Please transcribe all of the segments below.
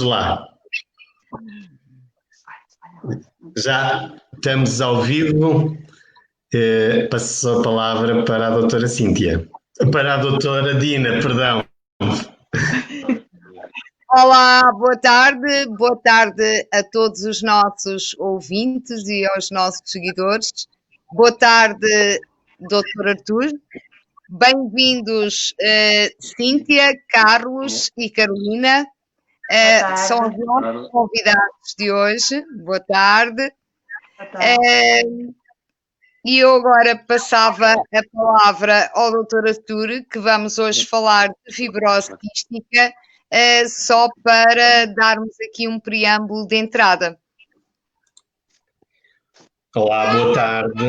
lá. Já estamos ao vivo. Passo a palavra para a doutora Cíntia. Para a doutora Dina, perdão. Olá, boa tarde a todos os nossos ouvintes e aos nossos seguidores. Boa tarde, Dr. Artur. Bem-vindos, Cíntia, Carlos e Carolina. São os nossos convidados de hoje. Boa tarde. E eu agora passava a palavra ao Dr. Artur, que vamos hoje falar de fibrose quística, só para darmos aqui um preâmbulo de entrada. Olá, boa tarde.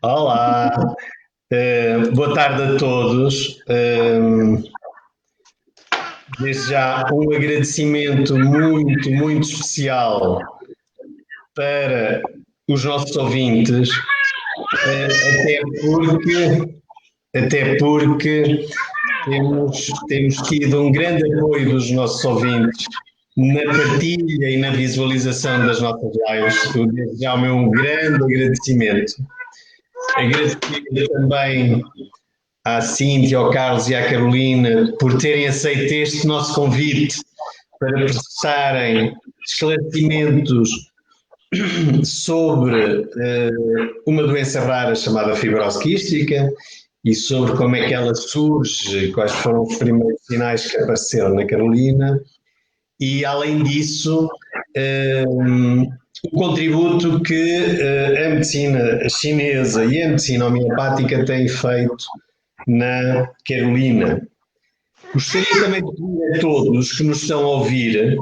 Olá. Boa tarde a todos. Desde já um agradecimento muito especial para os nossos ouvintes, até porque temos tido um grande apoio dos nossos ouvintes na partilha e na visualização das nossas lives. Desde já o meu grande agradecimento. Agradecer também à Cíntia, ao Carlos e à Carolina por terem aceito este nosso convite para prestarem esclarecimentos sobre uma doença rara chamada fibrose quística e sobre como é que ela surge, quais foram os primeiros sinais que apareceram na Carolina e, além disso, o contributo que a medicina chinesa e a medicina homeopática têm feito na Carolina. Gostaria também de pedir a todos que nos estão a ouvir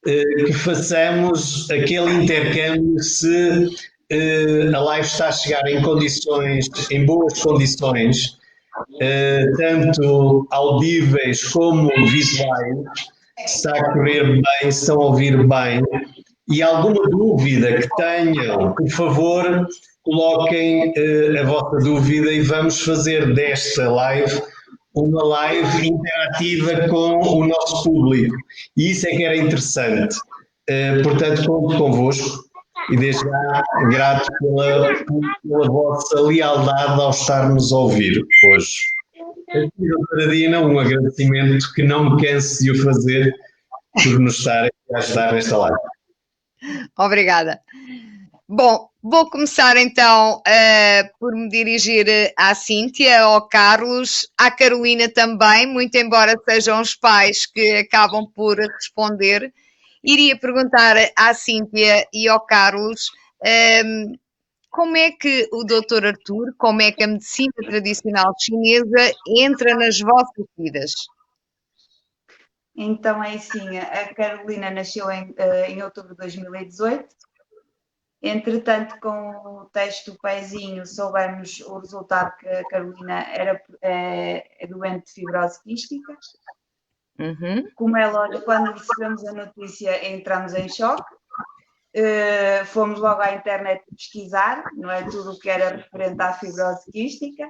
que façamos aquele intercâmbio se a live está a chegar em boas condições, tanto audíveis como visuais, se está a correr bem, se estão a ouvir bem, e alguma dúvida que tenham, por favor, coloquem a vossa dúvida e vamos fazer desta live uma live interativa com o nosso público. E isso é que era interessante. Portanto, conto convosco e desde já grato pela vossa lealdade ao estar-nos a ouvir hoje. Aqui, doutora Dina, um agradecimento que não me canso de o fazer por nos estar a ajudar nesta live. Obrigada. Bom, vou começar então por me dirigir à Cíntia, ao Carlos, à Carolina também, muito embora sejam os pais que acabam por responder. Iria perguntar à Cíntia e ao Carlos como é que o Dr. Artur, como é que a medicina tradicional chinesa entra nas vossas vidas? Então é assim, a Carolina nasceu em outubro de 2018. Entretanto, com o teste do pezinho, soubemos o resultado que a Carolina é doente de fibrose quística. Uhum. Como é lógico, quando recebemos a notícia, entramos em choque. Fomos logo à internet pesquisar, não é, tudo o que era referente à fibrose quística,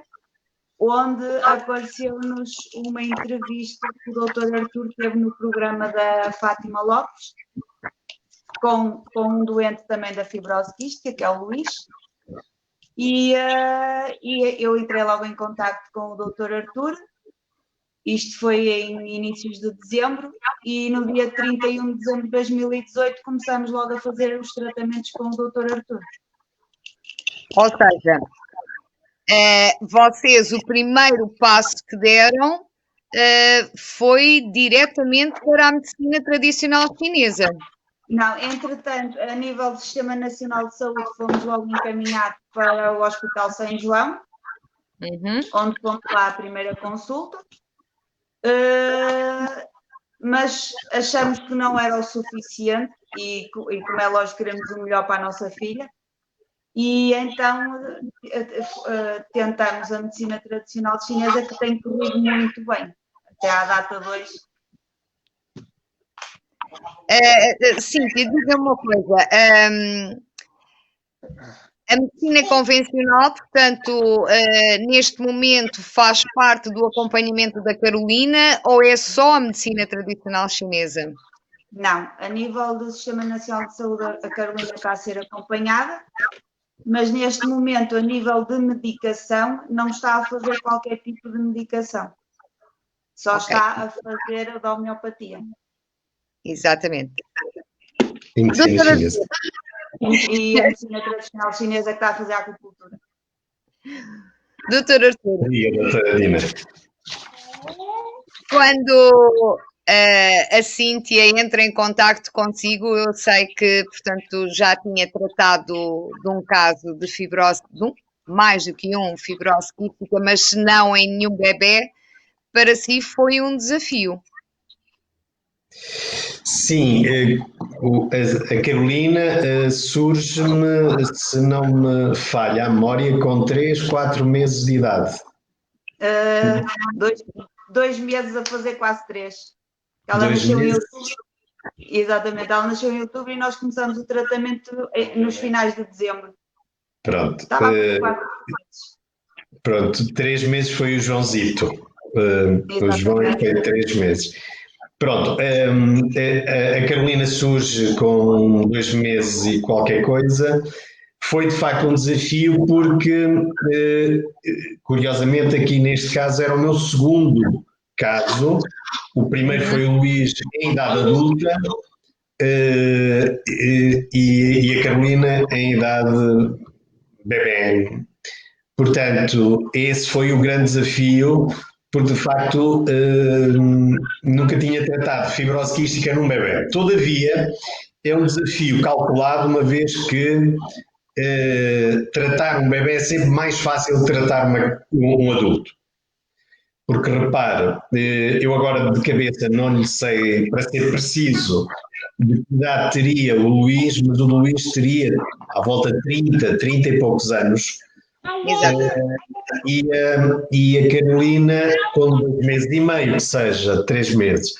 onde apareceu-nos uma entrevista que o Dr. Artur teve no programa da Fátima Lopes, com um doente também da fibrose quística, que é o Luís, e eu entrei logo em contacto com o Dr. Artur. Isto foi em inícios de dezembro, e no dia 31 de dezembro de 2018 começamos logo a fazer os tratamentos com o Dr. Artur. Ou seja, vocês, o primeiro passo que deram foi diretamente para a medicina tradicional chinesa. Não, entretanto, a nível do Sistema Nacional de Saúde, fomos logo encaminhados para o Hospital São João, onde fomos lá à primeira consulta, mas achamos que não era o suficiente e como é lógico, queremos o melhor para a nossa filha. E então tentamos a medicina tradicional chinesa, que tem corrido muito bem, até à data de hoje. Sim, diga-me uma coisa. A medicina convencional, portanto, neste momento faz parte do acompanhamento da Carolina ou é só a medicina tradicional chinesa? Não, a nível do Sistema Nacional de Saúde, a Carolina está a ser acompanhada, mas neste momento, a nível de medicação, não está a fazer qualquer tipo de medicação. Só está a fazer a da homeopatia. Exatamente. Em medicina chinesa. E a medicina tradicional chinesa que está a fazer a acupuntura. Doutor Arturo, Diga, doutora Dina. quando a Cíntia entra em contacto consigo, eu sei que, portanto, já tinha tratado de um caso de fibrose, mais do que um, fibrose quística, mas não em nenhum bebê, para si foi um desafio. Sim, a Carolina surge-me, se não me falha a memória, com 3, 4 meses de idade. 2 meses a fazer quase 3. Ela 2 nasceu em meses. outubro. Exatamente, ela nasceu em outubro e nós começamos o tratamento nos finais de dezembro. Pronto. Estava a fazer 4 meses. Pronto, 3 meses foi o Joãozito. O João foi 3 meses. Pronto, a Carolina surge com 2 meses e qualquer coisa. Foi de facto um desafio porque, curiosamente, aqui neste caso era o meu segundo caso. O primeiro foi o Luís em idade adulta e a Carolina em idade bebê. Portanto, esse foi o grande desafio, porque de facto nunca tinha tratado fibrose quística num bebê. Todavia, é um desafio calculado, uma vez que tratar um bebê é sempre mais fácil de tratar um adulto. Porque repare, eu agora de cabeça não lhe sei, para ser preciso, de que idade teria o Luís, mas o Luís teria à volta de 30 e poucos anos. Exato. E a Carolina com 2 meses e meio, ou seja, 3 meses.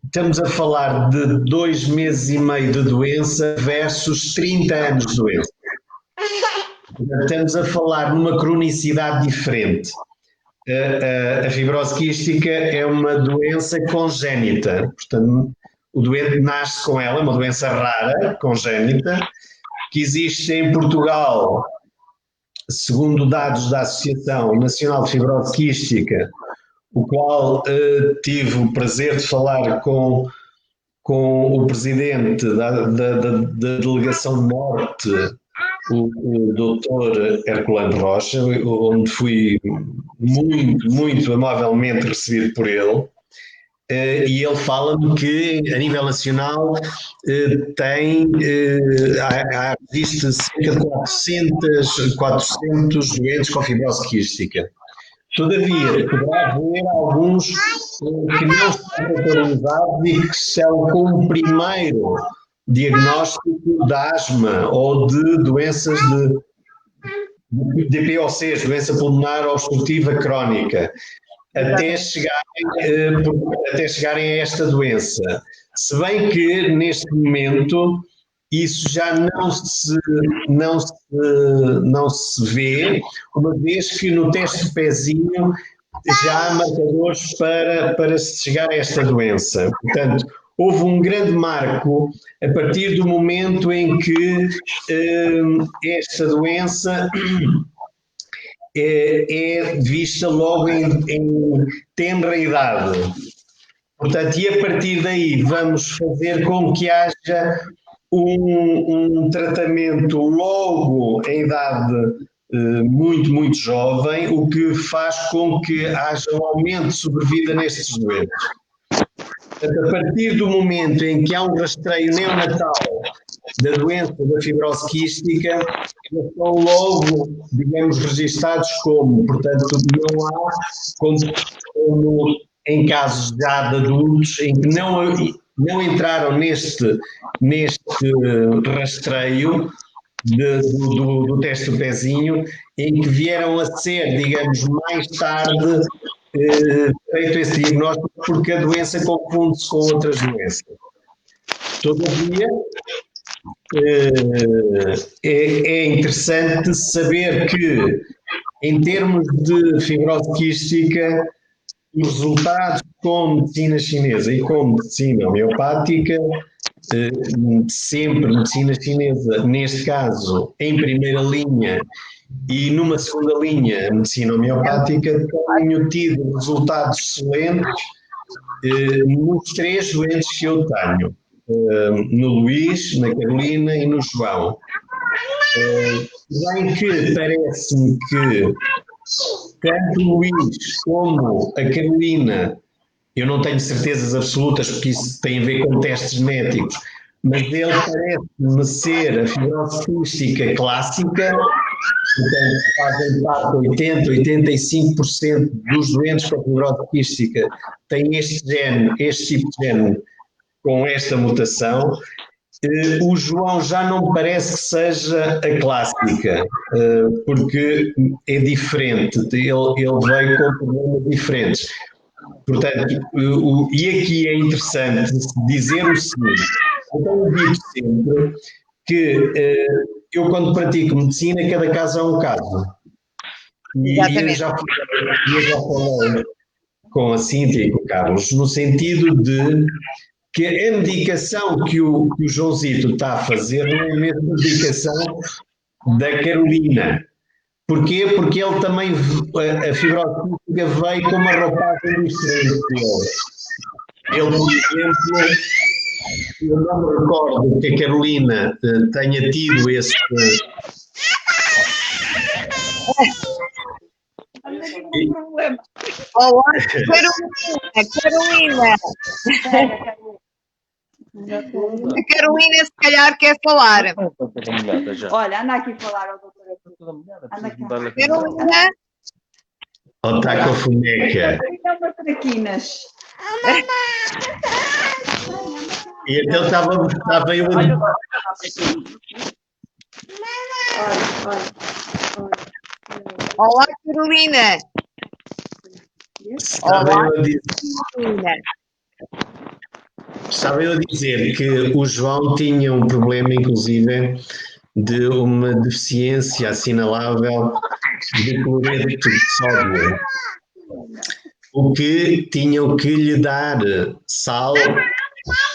Estamos a falar de 2 meses e meio de doença versus 30 anos de doença. Estamos a falar numa cronicidade diferente. A fibrose quística é uma doença congénita, portanto, o doente nasce com ela, é uma doença rara, congénita, que existe em Portugal, segundo dados da Associação Nacional de Fibrose Quística, o qual tive o prazer de falar com o presidente da Delegação Norte, o Dr. Herculano Rocha, onde fui muito amavelmente recebido por ele, e ele fala-me que a nível nacional existe cerca de 400 doentes com fibrose quística. Todavia, poderá haver alguns que não estão catalanizados e que são como primeiro diagnóstico de asma ou de doenças de DPOCs, doença pulmonar obstrutiva crónica, até chegarem a esta doença. Se bem que, neste momento, isso já não se vê, uma vez que no teste de pezinho já há marcadores para se chegar a esta doença. Portanto, houve um grande marco a partir do momento em que esta doença é vista logo em tenra idade. Portanto, e a partir daí vamos fazer com que haja um tratamento logo em idade muito jovem, o que faz com que haja um aumento de sobrevida nestes doentes. Portanto, a partir do momento em que há um rastreio neonatal da doença da fibrose quística, eles são logo, digamos, registados como, portanto, não há, como em casos já de adultos, em que não entraram neste rastreio do teste do pezinho, em que vieram a ser, digamos, mais tarde feito esse diagnóstico, porque a doença confunde-se com outras doenças. Todavia, é interessante saber que, em termos de fibrose quística, os resultados com medicina chinesa e com medicina homeopática, sempre medicina chinesa, neste caso, em primeira linha, e numa segunda linha, a medicina homeopática, tenho tido resultados excelentes nos 3 doentes que eu tenho, no Luís, na Carolina e no João. Bem que parece-me que tanto o Luís como a Carolina, eu não tenho certezas absolutas porque isso tem a ver com testes genéticos, mas ele parece-me ser a fibrose quística clássica, portanto fazem parte 80, 85% dos doentes com fibrose quística têm este tipo de gene com esta mutação. O João já não me parece que seja a clássica, porque é diferente, ele veio com problemas diferentes. Portanto, e aqui é interessante dizer o seguinte: eu tenho dito sempre que eu, quando pratico medicina, cada caso é um caso. E eu já falei com a Cíntia e com o Carlos, no sentido de que a medicação que o Joãozito está a fazer não é a mesma medicação da Carolina. Porquê? Porque ele também, a fibrose quística veio com uma roupagem diferente dele. Ele, por exemplo, eu não me recordo que a Carolina tenha tido esse... Olá, Carolina. A Carolina, se calhar, quer falar. Olha, anda aqui falar ao doutor. Anda aqui. Carolina. Ou está com a foneca. Traquinas. E então estava eu a... Olá, Carolina. Estava eu a dizer que o João tinha um problema, inclusive, de uma deficiência assinalável de cloreto de sódio, o que tinham que lhe dar sal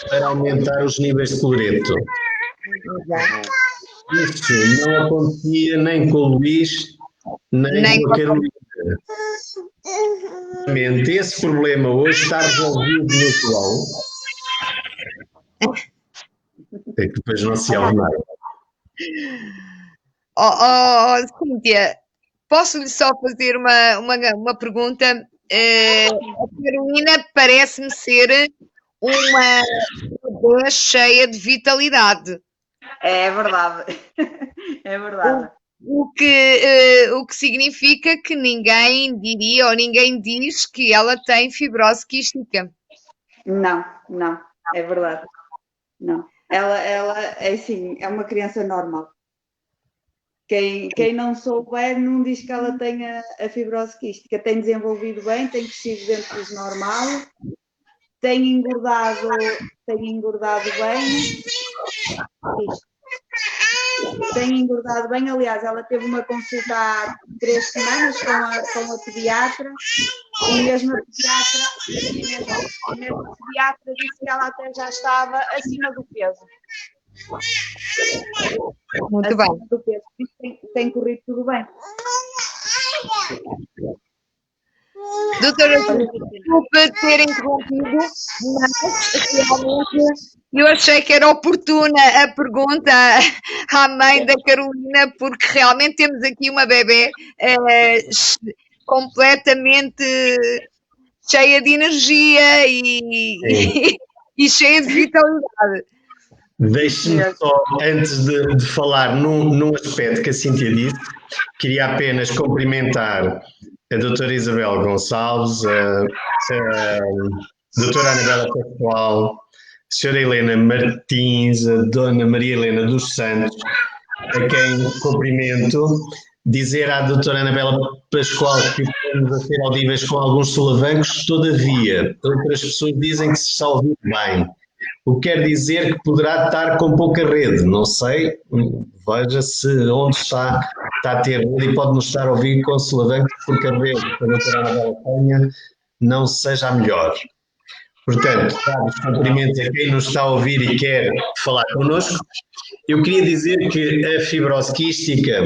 para aumentar os níveis de cloreto. Isso não acontecia nem com o Luís, nem com a Carolina. Esse problema hoje está resolvido no João. É que depois não se ouve nada. Cíntia, posso-lhe só fazer uma pergunta? A Carolina parece-me ser uma bebê cheia de vitalidade. É verdade. É verdade. O que significa que ninguém diria ou ninguém diz que ela tem fibrose quística. Não, é verdade. Não. Ela é assim, é uma criança normal. Quem não souber não diz que ela tenha a fibrose quística. Tem desenvolvido bem, tem crescido dentro do normal, tem engordado bem. Tem engordado bem, aliás, ela teve uma consulta há 3 semanas com a pediatra e mesmo a pediatra disse que ela até já estava acima do peso. Muito bem. Do peso. Tem corrido tudo bem. Doutora, desculpa ter interrompido, mas realmente eu achei que era oportuna a pergunta à mãe da Carolina, porque realmente temos aqui uma bebê completamente cheia de energia e cheia de vitalidade. Deixe-me só, antes de falar num aspecto que a Cíntia disse, queria apenas cumprimentar a doutora Isabel Gonçalves, a doutora Anabela Pascoal, a senhora Helena Martins, a dona Maria Helena dos Santos, a quem cumprimento, dizer à doutora Anabela Pascoal que estamos a ser audíveis com alguns solavancos, todavia, outras pessoas dizem que se está a ouvir bem. o que quer dizer que poderá estar com pouca rede, não sei, veja se onde está a ter rede e pode nos estar a ouvir com solavancos porque a rede para a doutora Anabela Penha não seja a melhor. Portanto, dados os cumprimentos a quem nos está a ouvir e quer falar connosco, eu queria dizer que a fibrose quística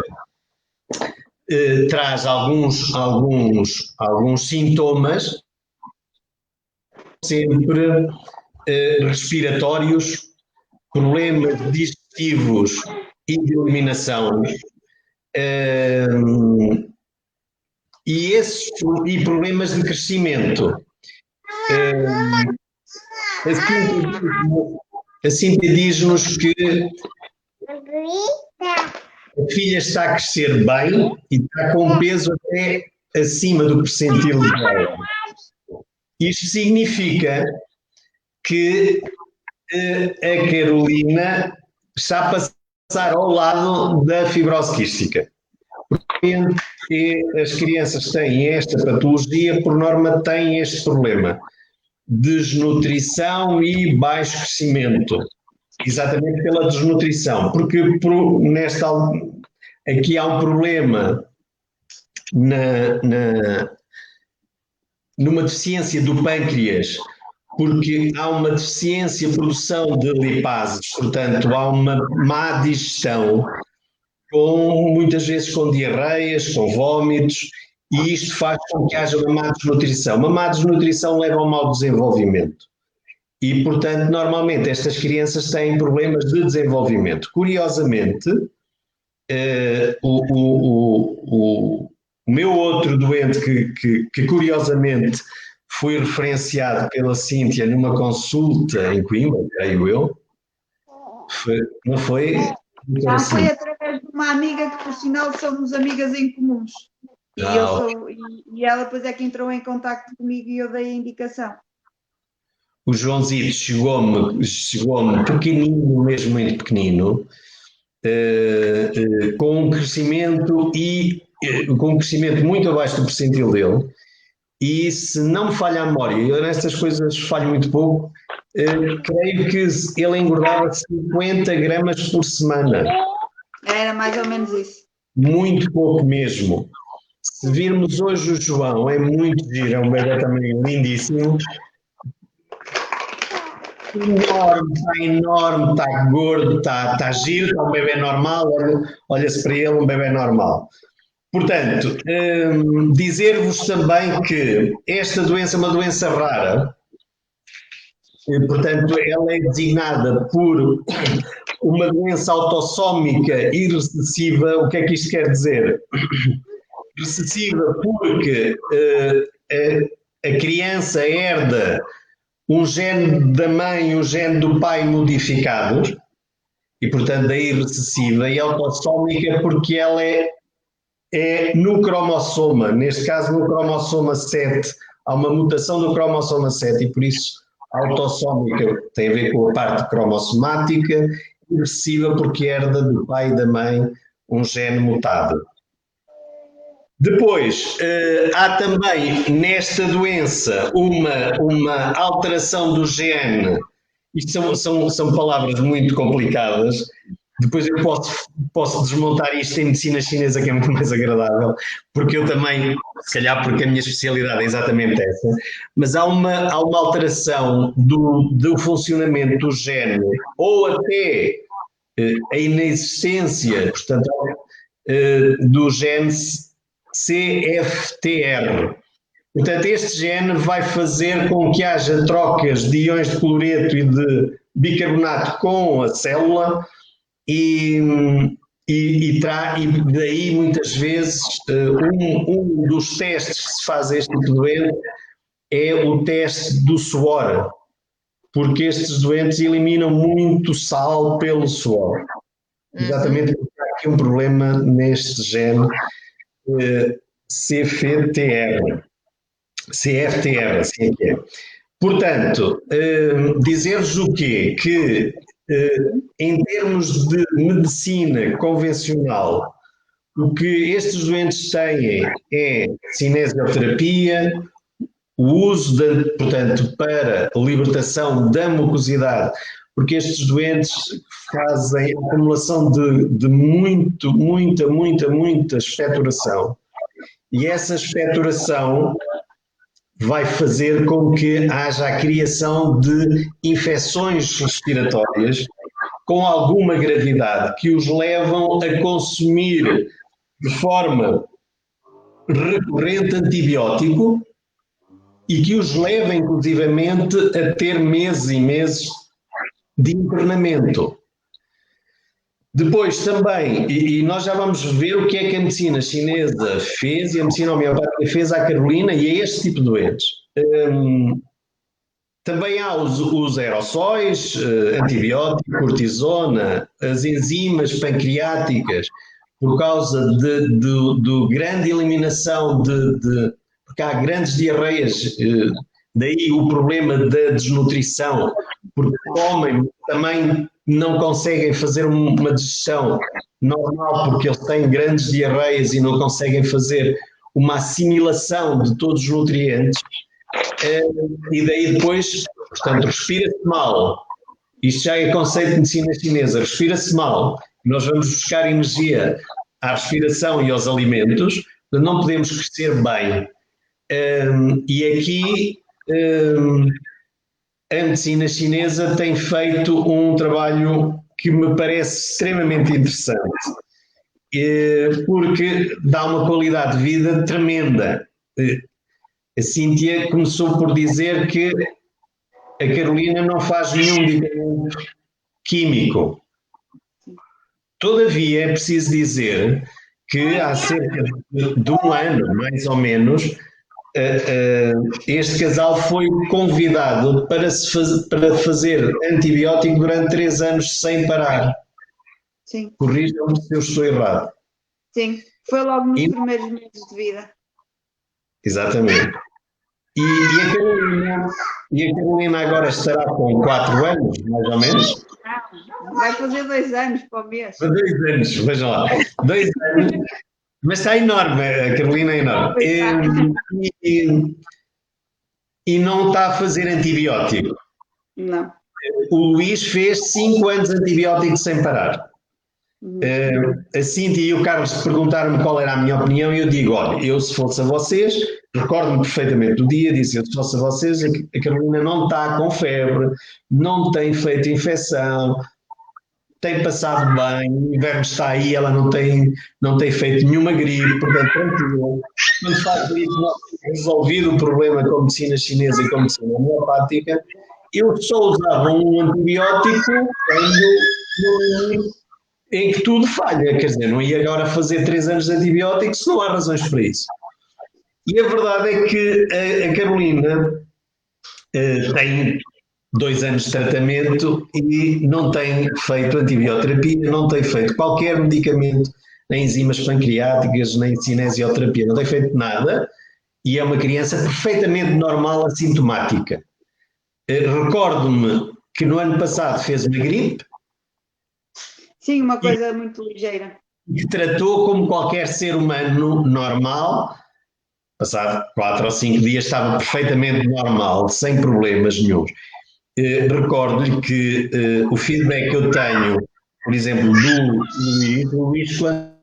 traz alguns sintomas, sempre respiratórios, problemas digestivos e de eliminação, e problemas de crescimento. Assim diz-nos que a filha está a crescer bem e está com peso até acima do percentil dela. Isto significa que a Carolina está a passar ao lado da fibrose quística. Porque as crianças têm esta patologia, por norma têm este problema: desnutrição e baixo crescimento. Exatamente pela desnutrição, porque aqui há um problema numa deficiência do pâncreas, porque há uma deficiência de produção de lipases, portanto há uma má digestão, muitas vezes com diarreias, com vômitos, e isto faz com que haja uma má desnutrição. Uma má desnutrição leva a um mau desenvolvimento. E, portanto, normalmente estas crianças têm problemas de desenvolvimento. Curiosamente, o meu outro doente que curiosamente foi referenciado pela Cíntia numa consulta em Coimbra, creio eu, não foi? Já foi através de uma amiga que, por sinal, somos amigas em comuns. E ela depois é que entrou em contacto comigo e eu dei a indicação. O Joãozito chegou-me pequenino, mesmo muito pequenino, com um crescimento muito abaixo do percentil dele, e se não me falha a memória, eu nestas coisas falho muito pouco, creio que ele engordava 50 gramas por semana. Era mais ou menos isso. Muito pouco mesmo. Se virmos hoje o João, é muito giro, é um bebê também lindíssimo. Enorme, está gordo, está giro, está um bebê normal, olha-se para ele, um bebê normal. Portanto, dizer-vos também que esta doença é uma doença rara, portanto, ela é designada por uma doença autossómica e recessiva. O que é que isto quer dizer? Recessiva porque a criança herda um gene da mãe e um gene do pai modificados, e portanto daí recessiva, e autossómica porque ela é no cromossoma, neste caso no cromossoma 7, há uma mutação do cromossoma 7 e por isso autossómica tem a ver com a parte cromossomática, e recessiva porque herda do pai e da mãe um gene mutado. Depois, há também nesta doença uma alteração do gene. Isto são palavras muito complicadas. Depois eu posso desmontar isto em medicina chinesa, que é muito mais agradável, porque eu também, se calhar porque a minha especialidade é exatamente essa, mas há uma alteração do funcionamento do gene, ou até a inexistência, portanto, do gene CFTR. Portanto, este gene vai fazer com que haja trocas de íons de cloreto e de bicarbonato com a célula e daí muitas vezes um dos testes que se faz a este tipo de doente é o teste do suor, porque estes doentes eliminam muito sal pelo suor. Exatamente porque há aqui um problema neste gene CFTR, assim é que é. Portanto, dizer-vos o quê? Que em termos de medicina convencional, o que estes doentes têm é cinesioterapia, o uso, portanto, para libertação da mucosidade, porque estes doentes fazem acumulação de muita expectoração, e essa expectoração vai fazer com que haja a criação de infecções respiratórias com alguma gravidade, que os levam a consumir de forma recorrente antibiótico e que os leva, inclusivamente, a ter meses e meses de internamento. Depois também, e nós já vamos ver o que é que a medicina chinesa fez e a medicina homeopática fez à Carolina e a este tipo de doentes. Também há os aerossóis, antibiótico, cortisona, as enzimas pancreáticas, por causa do grande eliminação porque há grandes diarreias, daí o problema da desnutrição, porque comem, também não conseguem fazer uma digestão normal, porque eles têm grandes diarreias e não conseguem fazer uma assimilação de todos os nutrientes, e daí depois, portanto, respira-se mal. Isto já é conceito de medicina chinesa, respira-se mal, nós vamos buscar energia à respiração e aos alimentos, não podemos crescer bem. E aqui a medicina chinesa tem feito um trabalho que me parece extremamente interessante, porque dá uma qualidade de vida tremenda. A Cíntia começou por dizer que a Carolina não faz nenhum medicamento químico. Todavia, é preciso dizer que há cerca de um ano, mais ou menos, este casal foi convidado para fazer antibiótico durante 3 anos sem parar. Sim. Corrijam-me se eu estou errado. Sim, foi logo nos primeiros meses de vida. Exatamente. E a Carolina agora estará com 4 anos, mais ou menos? Não, vai fazer 2 anos para o mês. 2 anos, vejam lá. 2 anos. Mas está enorme, a Carolina é enorme. E não está a fazer antibiótico. Não. O Luís fez 5 anos de antibiótico sem parar. A Cíntia e o Carlos perguntaram-me qual era a minha opinião e eu digo, olha, eu se fosse a vocês, recordo-me perfeitamente do dia, disse, eu se fosse a vocês, a Carolina não está com febre, não tem feito infecção, tem passado bem, o inverno está aí, ela não tem feito nenhuma gripe, portanto, tranquilo. Quando faz isso, nós temos resolvido o problema com a medicina chinesa e com a medicina homeopática. Eu só usava um antibiótico em que tudo falha, quer dizer, não ia agora fazer 3 anos de antibiótico se não há razões para isso. E a verdade é que a Carolina tem 2 anos de tratamento e não tem feito antibioterapia, não tem feito qualquer medicamento, nem enzimas pancreáticas, nem cinesioterapia, não tem feito nada e é uma criança perfeitamente normal, assintomática. Recordo-me que no ano passado fez uma gripe. Sim, uma coisa muito ligeira. Que tratou como qualquer ser humano normal. Passado 4 ou 5 dias estava perfeitamente normal, sem problemas nenhum. Recordo-lhe que o feedback que eu tenho, por exemplo, do Luís, quando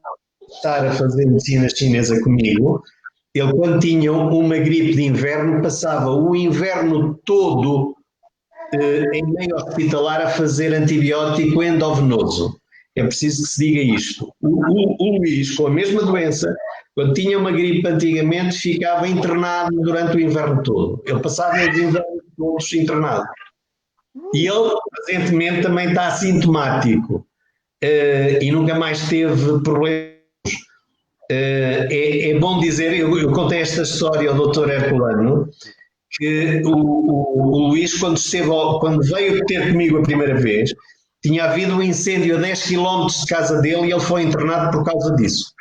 estar a fazer medicina chinesa comigo, ele quando tinha uma gripe de inverno, passava o inverno todo em meio hospitalar a fazer antibiótico endovenoso. É preciso que se diga isto. O Luís, com a mesma doença, quando tinha uma gripe antigamente, ficava internado durante o inverno todo. Ele passava os invernos todos internado. E ele, presentemente, também está assintomático e nunca mais teve problemas. É bom dizer, eu contei esta história ao Dr. Herculano, que o Luís, quando veio ter comigo a primeira vez, tinha havido um incêndio a 10 km de casa dele e ele foi internado por causa disso.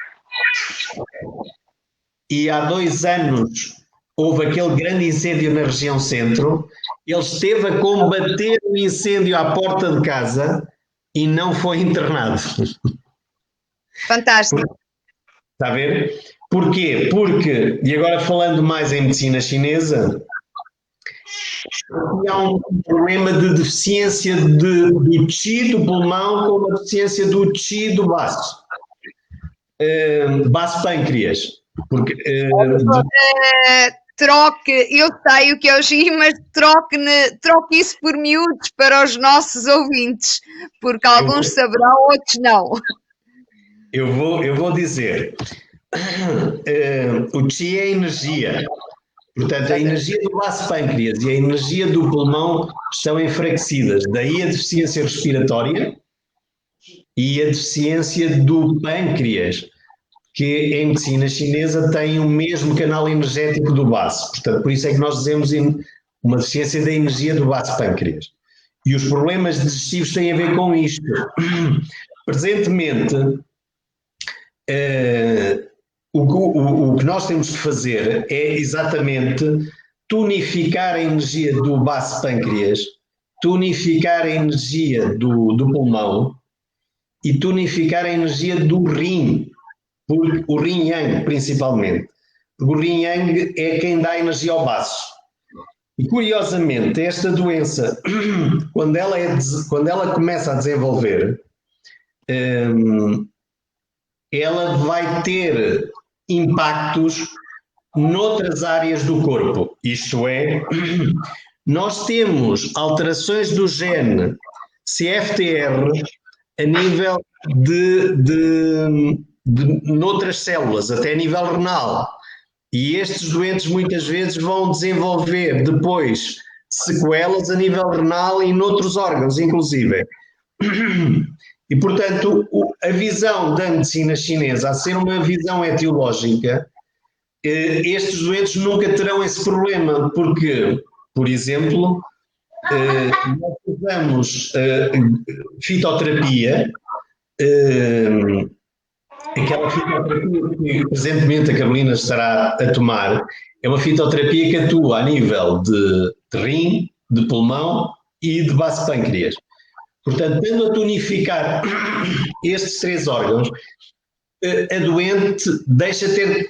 E há 2 anos houve aquele grande incêndio na região centro, ele esteve a combater o incêndio à porta de casa e não foi internado. Fantástico. Está a ver? Porquê? Porque, e agora falando mais em medicina chinesa, há um problema de deficiência do qi do pulmão com uma deficiência do qi do baço. Baço pâncreas. Porque, troque, eu sei o que é o qi, mas troque isso por miúdos para os nossos ouvintes, porque alguns saberão, outros não. Eu vou dizer, o qi é energia. Portanto, a energia do baço pâncreas e a energia do pulmão estão enfraquecidas. Daí a deficiência respiratória e a deficiência do pâncreas, que em medicina chinesa tem o mesmo canal energético do baço. Portanto, por isso é que nós dizemos uma deficiência da energia do baço pâncreas. E os problemas digestivos têm a ver com isto. Presentemente, o que nós temos que fazer é exatamente tonificar a energia do baço pâncreas, tonificar a energia do pulmão e tonificar a energia do rim, o rim yang principalmente, porque o rim yang é quem dá energia ao baço. E curiosamente, esta doença, quando ela começa a desenvolver, ela vai ter impactos noutras áreas do corpo. Isto é, nós temos alterações do gene CFTR a nível de noutras células, até a nível renal. E estes doentes muitas vezes vão desenvolver depois sequelas a nível renal e noutros órgãos, inclusive. E, portanto, a visão da medicina chinesa, a ser uma visão etiológica, estes doentes nunca terão esse problema, porque, por exemplo, nós usamos fitoterapia, aquela fitoterapia que presentemente a Carolina estará a tomar, é uma fitoterapia que atua a nível de rim, de pulmão e de baço pâncreas. Portanto, tendo a tonificar estes 3 órgãos, a doente deixa de ter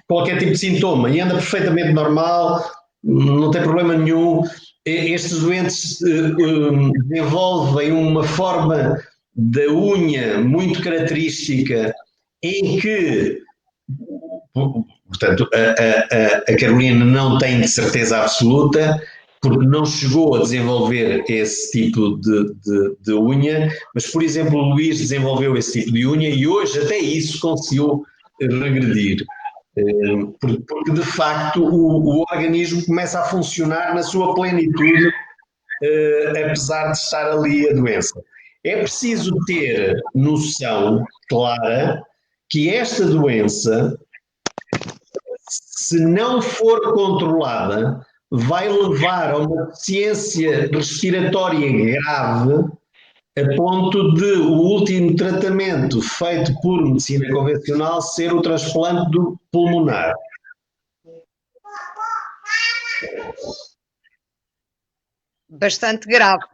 qualquer tipo de sintoma e anda perfeitamente normal, não tem problema nenhum. Estes doentes desenvolvem uma forma da unha muito característica em que, portanto, a Carolina não tem de certeza absoluta, porque não chegou a desenvolver esse tipo de unha, mas, por exemplo, o Luís desenvolveu esse tipo de unha e hoje até isso conseguiu regredir. Porque, de facto, o organismo começa a funcionar na sua plenitude, apesar de estar ali a doença. É preciso ter noção clara que esta doença, se não for controlada, vai levar a uma deficiência respiratória grave, a ponto de o último tratamento feito por medicina convencional ser o transplante do pulmonar. Bastante grave.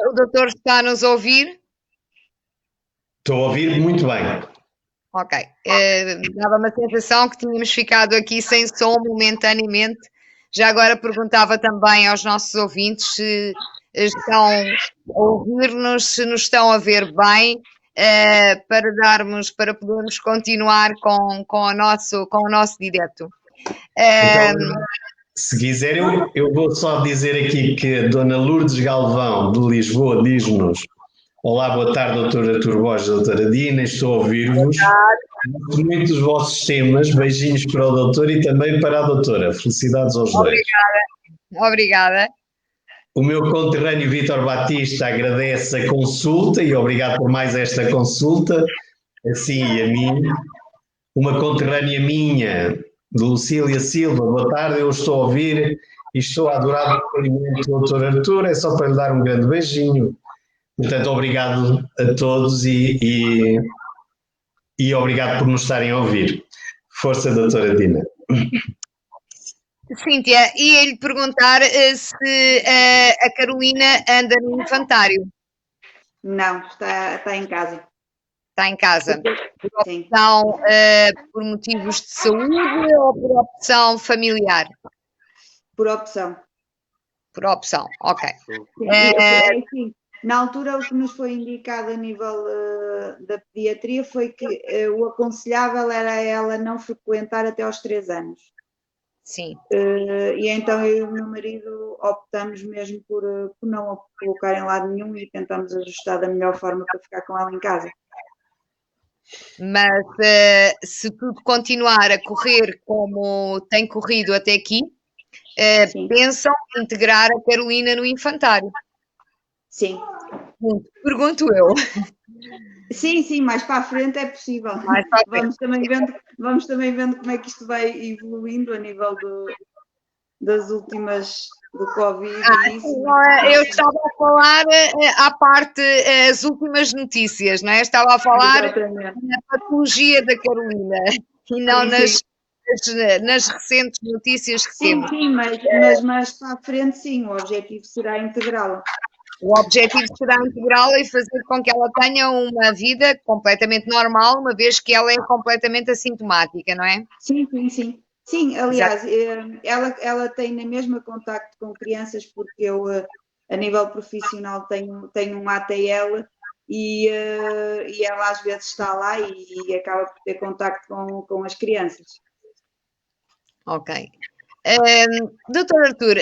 O doutor está a nos ouvir? Estou a ouvir muito bem. Ok. Dava-me a sensação que tínhamos ficado aqui sem som momentaneamente. Já agora perguntava também aos nossos ouvintes se estão a ouvir-nos, se nos estão a ver bem, para podermos continuar com o nosso direto. Então, se quiser, eu vou só dizer aqui que a Dona Lourdes Galvão, de Lisboa, diz-nos: olá, boa tarde, doutora Artur Borges, doutora Dina, estou a ouvir-vos. Gosto muito dos vossos temas, beijinhos para o doutor e também para a doutora. Felicidades aos dois. Obrigada. O meu conterrâneo Vítor Batista agradece a consulta e obrigado por mais esta consulta, assim e a mim. Uma conterrânea minha, de Lucília Silva, boa tarde, eu estou a ouvir e estou a adorar o depoimento do doutor Artur, é só para lhe dar um grande beijinho. Portanto, obrigado a todos e obrigado por nos estarem a ouvir. Força, doutora Dina. Cíntia, ia-lhe perguntar se a Carolina anda no infantário. Não, está em casa. Está em casa. Por Sim. opção, por motivos de saúde ou por opção familiar? Por opção. Por opção, ok. Sim, é assim, na altura o que nos foi indicado a nível da pediatria foi que o aconselhável era ela não frequentar até aos 3 anos. Sim. E então eu e o meu marido optamos mesmo por não a colocar em lado nenhum e tentamos ajustar da melhor forma para ficar com ela em casa. Mas se tudo continuar a correr como tem corrido até aqui, pensam em integrar a Carolina no infantário? Sim. Pergunto eu. Sim, mais para a frente é possível. Vamos também vendo como é que isto vai evoluindo a nível das últimas do Covid. Eu estava a falar à parte as últimas notícias, não é? Estava a falar na patologia da Carolina e não nas recentes notícias que temos. Sim, mas mais para a frente, sim, o objetivo será integrá-la. O objetivo será integrá-la e fazer com que ela tenha uma vida completamente normal, uma vez que ela é completamente assintomática, não é? Sim. Sim, aliás, ela tem na mesma contacto com crianças, porque eu, a nível profissional, tenho um ATL e ela às vezes está lá e acaba por ter contacto com as crianças. Ok. Doutor Artur,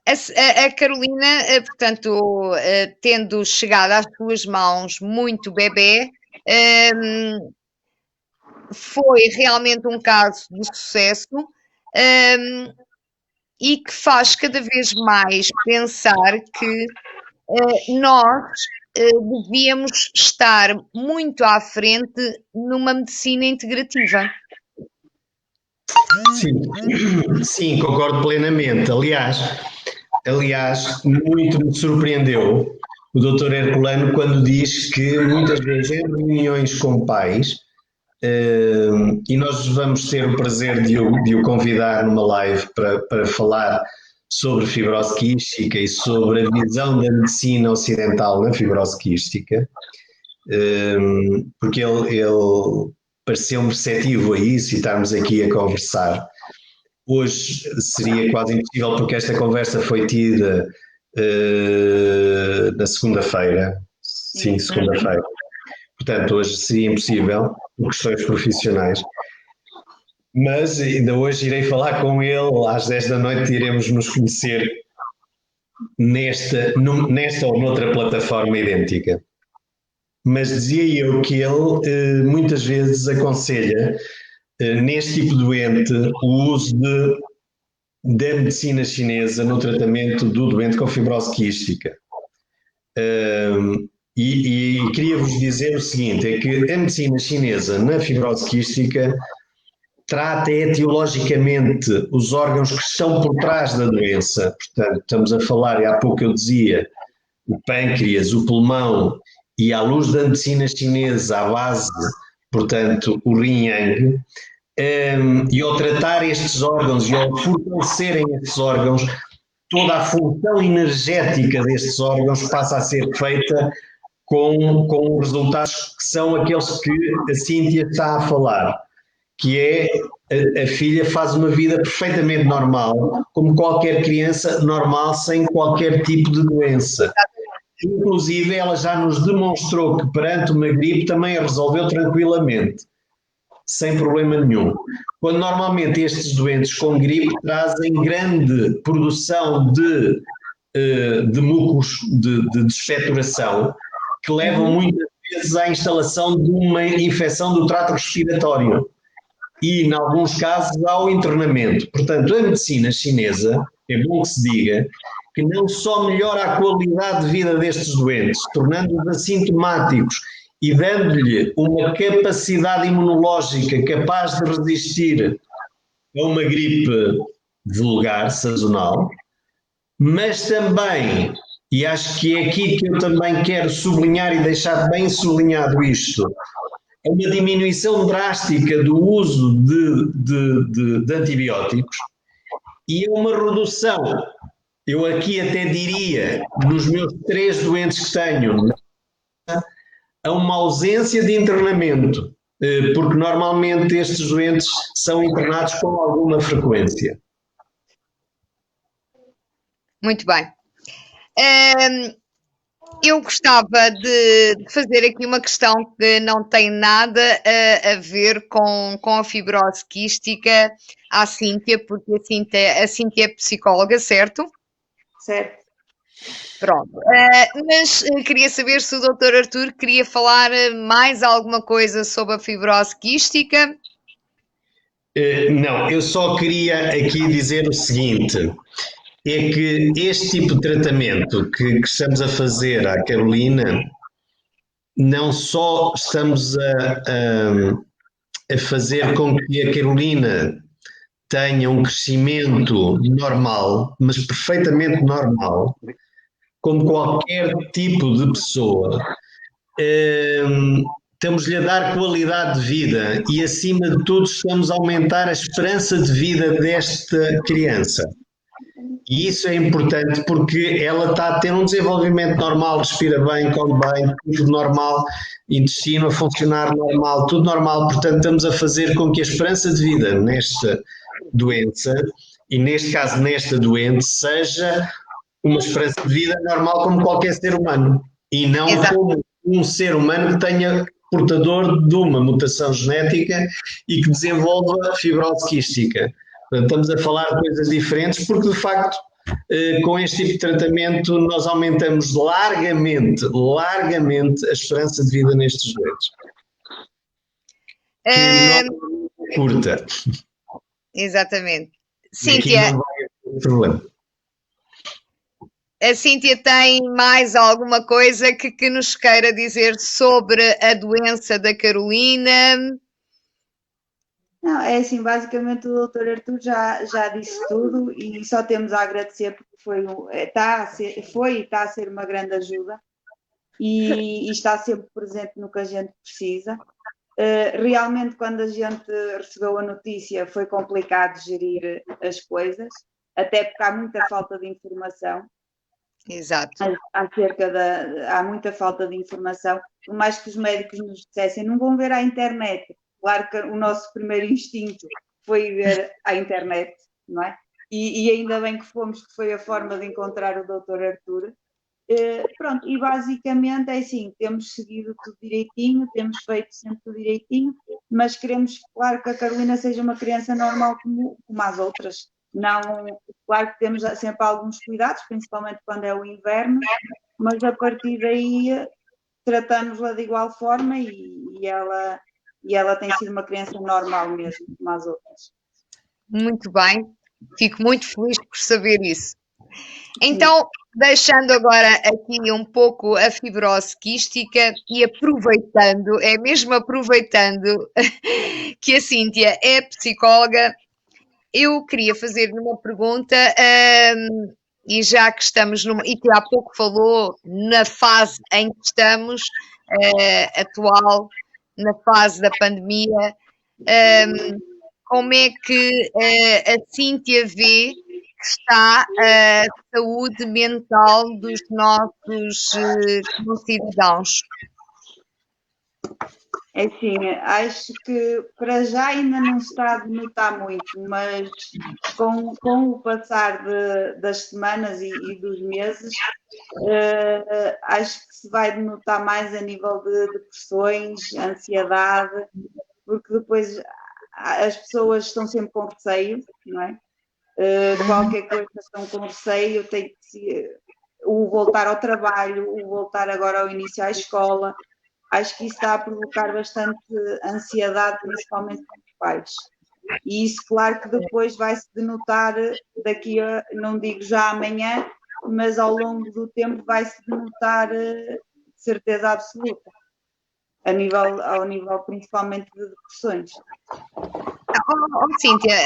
a Carolina, portanto, tendo chegado às suas mãos muito bebê, foi realmente um caso de sucesso e que faz cada vez mais pensar que nós devíamos estar muito à frente numa medicina integrativa. Sim, concordo plenamente. Aliás, muito me surpreendeu o Dr. Herculano quando diz que muitas vezes em reuniões com pais, e nós vamos ter o prazer de o convidar numa live para falar sobre fibrose quística e sobre a visão da medicina ocidental na fibrose quística, porque ele pareceu-me receptivo a isso e estarmos aqui a conversar. Hoje seria quase impossível porque esta conversa foi tida na segunda-feira. Sim, segunda-feira. Portanto, hoje seria impossível por questões profissionais. Mas ainda hoje irei falar com ele, às 10 da noite iremos nos conhecer nesta ou noutra plataforma idêntica. Mas dizia eu que ele muitas vezes aconselha neste tipo de doente o uso da medicina chinesa no tratamento do doente com fibrose quística. E queria-vos dizer o seguinte, é que a medicina chinesa na fibrose quística trata etiologicamente os órgãos que estão por trás da doença. Portanto, estamos a falar, e há pouco eu dizia, o pâncreas, o pulmão, e à luz da medicina chinesa, à base, portanto, o yin-yang, e ao tratar estes órgãos e ao fortalecerem estes órgãos, toda a função energética destes órgãos passa a ser feita com resultados que são aqueles que a Cíntia está a falar, que é a filha faz uma vida perfeitamente normal, como qualquer criança normal, sem qualquer tipo de doença. Inclusive, ela já nos demonstrou que perante uma gripe também a resolveu tranquilamente, sem problema nenhum. Quando normalmente estes doentes com gripe trazem grande produção de mucos de expectoração, que levam muitas vezes à instalação de uma infecção do trato respiratório e, em alguns casos, ao internamento. Portanto, a medicina chinesa, é bom que se diga, que não só melhora a qualidade de vida destes doentes, tornando-os assintomáticos e dando-lhe uma capacidade imunológica capaz de resistir a uma gripe vulgar, sazonal, mas também, e acho que é aqui que eu também quero sublinhar e deixar bem sublinhado isto, é uma diminuição drástica do uso de antibióticos e uma redução Eu aqui até diria, nos meus 3 doentes que tenho, há uma ausência de internamento, porque normalmente estes doentes são internados com alguma frequência. Muito bem. Eu gostava de fazer aqui uma questão que não tem nada a ver com a fibrose quística à Cíntia, porque a Cíntia é psicóloga, certo? Certo. Pronto. Mas queria saber se o Dr. Artur queria falar mais alguma coisa sobre a fibrose quística. Não, eu só queria aqui dizer o seguinte, é que este tipo de tratamento que estamos a fazer à Carolina, não só estamos a fazer com que a Carolina tenha um crescimento normal, mas perfeitamente normal, como qualquer tipo de pessoa, estamos-lhe a dar qualidade de vida e, acima de tudo, estamos a aumentar a esperança de vida desta criança. E isso é importante porque ela está a ter um desenvolvimento normal, respira bem, come bem, tudo normal, intestino a funcionar normal, tudo normal. Portanto, estamos a fazer com que a esperança de vida nesta doença, e neste caso nesta doente, seja uma esperança de vida normal como qualquer ser humano. E não como um ser humano que tenha portador de uma mutação genética e que desenvolva fibrose quística. Portanto, estamos a falar de coisas diferentes porque, de facto, com este tipo de tratamento nós aumentamos largamente a esperança de vida nestes doentes. Que não é curta. Exatamente. Cíntia, não vai haver problema. A Cíntia tem mais alguma coisa que nos queira dizer sobre a doença da Carolina? Não, é assim, basicamente o Dr. Artur já disse tudo e só temos a agradecer porque está a ser uma grande ajuda e está sempre presente no que a gente precisa. Realmente, quando a gente recebeu a notícia, foi complicado gerir as coisas, até porque há muita falta de informação. Exato. Há muita falta de informação, por mais que os médicos nos dissessem, não vão ver à internet. Claro que o nosso primeiro instinto foi ver à internet, não é? E ainda bem que foi a forma de encontrar o Dr. Artur. Pronto, e basicamente é assim, temos seguido tudo direitinho, temos feito sempre tudo direitinho, mas queremos, claro, que a Carolina seja uma criança normal como as outras. Não, claro que temos sempre alguns cuidados, principalmente quando é o inverno, mas a partir daí tratamos-la de igual forma e ela tem sido uma criança normal mesmo, como as outras. Muito bem, fico muito feliz por saber isso. Então, deixando agora aqui um pouco a fibrose quística e aproveitando que a Cíntia é psicóloga, eu queria fazer-lhe uma pergunta, e já que estamos e que há pouco falou na fase em que estamos, atual, na fase da pandemia, como é que a Cíntia vê que está a saúde mental dos nossos concidadãos? É assim, acho que para já ainda não se está a denotar muito, mas com o passar das semanas e dos meses, acho que se vai denotar mais a nível de depressões, ansiedade, porque depois as pessoas estão sempre com receio, não é? Qualquer coisa estão com receio, tem que ser o voltar ao trabalho, o voltar agora ao início à escola. Acho que isso está a provocar bastante ansiedade, principalmente nos pais. E isso, claro que depois vai-se denotar daqui a, não digo já amanhã, mas ao longo do tempo vai-se denotar de certeza absoluta, ao nível principalmente de depressões. Cíntia,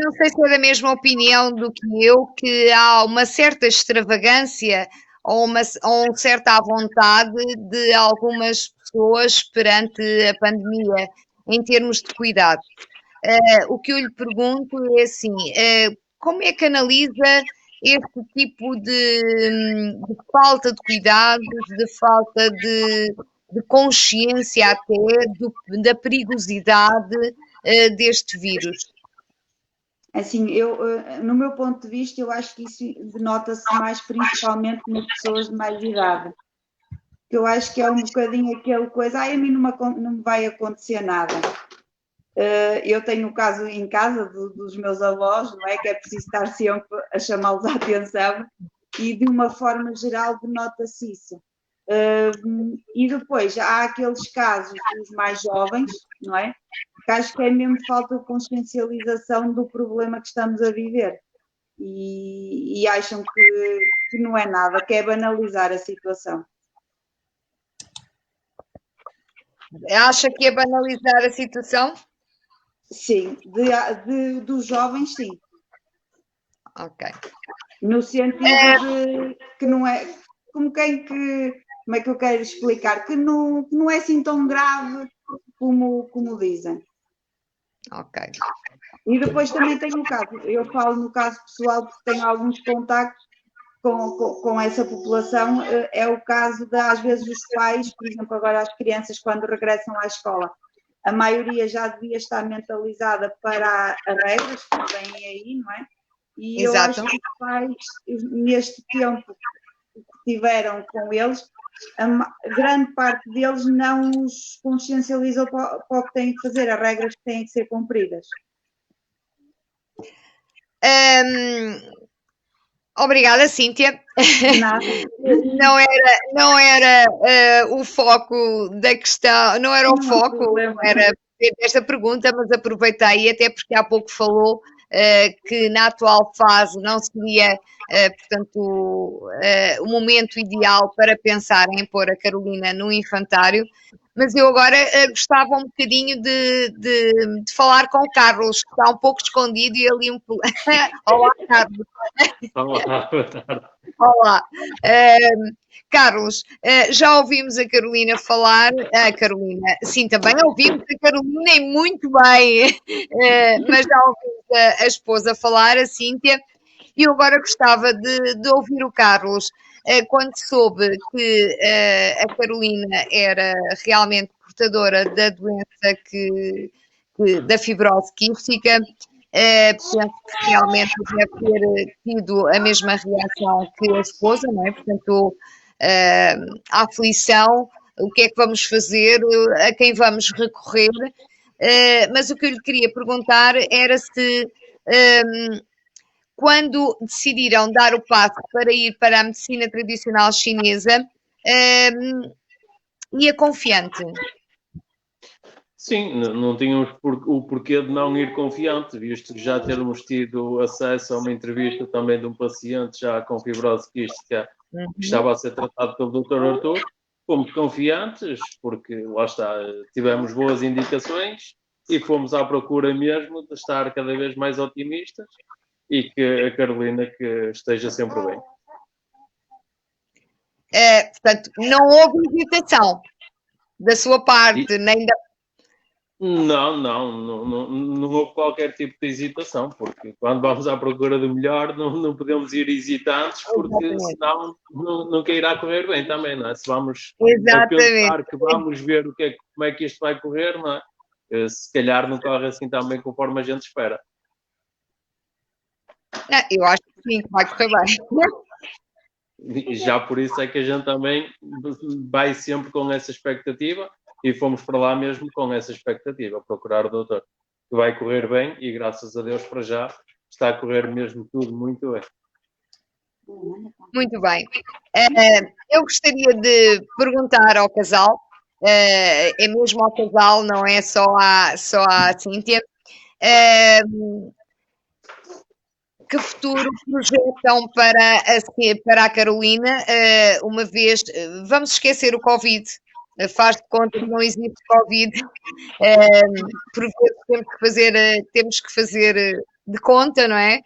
não sei se é da mesma opinião do que eu, que há uma certa extravagância ou certa à vontade de algumas pessoas perante a pandemia em termos de cuidado. O que eu lhe pergunto é assim, como é que analisa este tipo de falta de cuidados, de falta de consciência até da perigosidade deste vírus? Assim, no meu ponto de vista, eu acho que isso denota-se mais principalmente nas pessoas de mais idade. Que eu acho que é um bocadinho aquele coisa, a mim não me vai acontecer nada. Eu tenho o caso em casa dos meus avós, não é? Que é preciso estar sempre a chamá-los a atenção e de uma forma geral denota-se isso. E depois há aqueles casos dos mais jovens, não é? Que acho que é mesmo falta de consciencialização do problema que estamos a viver e acham que não é nada, que é banalizar a situação. Acha que é banalizar a situação? Sim, dos jovens, sim. Ok. No sentido de que não é, como é que eu quero explicar? Que não é assim tão grave como dizem. Ok. E depois também tenho o caso, eu falo no caso pessoal porque tenho alguns contactos com essa população, é o caso de, às vezes, os pais, por exemplo, agora as crianças quando regressam à escola, a maioria já devia estar mentalizada para as regras que vêm aí, não é? E eu acho que os pais, neste tempo que tiveram com eles, a grande parte deles não os consciencializou para o que têm que fazer, as regras que têm que ser cumpridas. Obrigada, Cíntia. Nada. Não era o foco da questão, não era o foco desta pergunta, mas aproveitei, até porque há pouco falou que na atual fase não seria, portanto, o momento ideal para pensar em pôr a Carolina no infantário, mas eu agora gostava um bocadinho de falar com o Carlos, que está um pouco escondido e ali um... Olá, Carlos. Olá, boa tarde. Olá. Carlos, já ouvimos a Carolina falar, a Carolina, sim, também ouvimos a Carolina e muito bem, mas já ouvimos a esposa falar, a Cíntia, e eu agora gostava de ouvir o Carlos, quando soube que a Carolina era realmente portadora da doença da fibrose quística. Penso que realmente deve ter tido a mesma reação que a esposa, não é? Portanto, a aflição, o que é que vamos fazer, a quem vamos recorrer, mas o que eu lhe queria perguntar era se quando decidiram dar o passo para ir para a medicina tradicional chinesa, ia confiante. Sim, não tínhamos o porquê de não ir confiante, visto que já termos tido acesso a uma entrevista também de um paciente já com fibrose quística que estava a ser tratado pelo Dr. Arthur. Fomos confiantes, porque lá está, tivemos boas indicações e fomos à procura mesmo de estar cada vez mais otimistas e que a Carolina que esteja sempre bem. Portanto, não houve hesitação da sua parte, nem da... Não houve qualquer tipo de hesitação, porque quando vamos à procura do melhor não podemos ir hesitantes, porque senão nunca irá correr bem também, não é? Se vamos a pensar que vamos ver como é que isto vai correr, não é? Se calhar não corre assim também conforme a gente espera. Eu acho que sim, que vai correr bem. E já por isso é que a gente também vai sempre com essa expectativa. E fomos para lá mesmo com essa expectativa, procurar o doutor, que vai correr bem e graças a Deus para já está a correr mesmo tudo muito bem. Muito bem. Eu gostaria de perguntar ao casal, é mesmo ao casal, não é só à Cíntia, que futuro projetam para a Carolina, uma vez, vamos esquecer o Covid, faz de conta que não existe Covid, por vezes temos que fazer de conta, não é?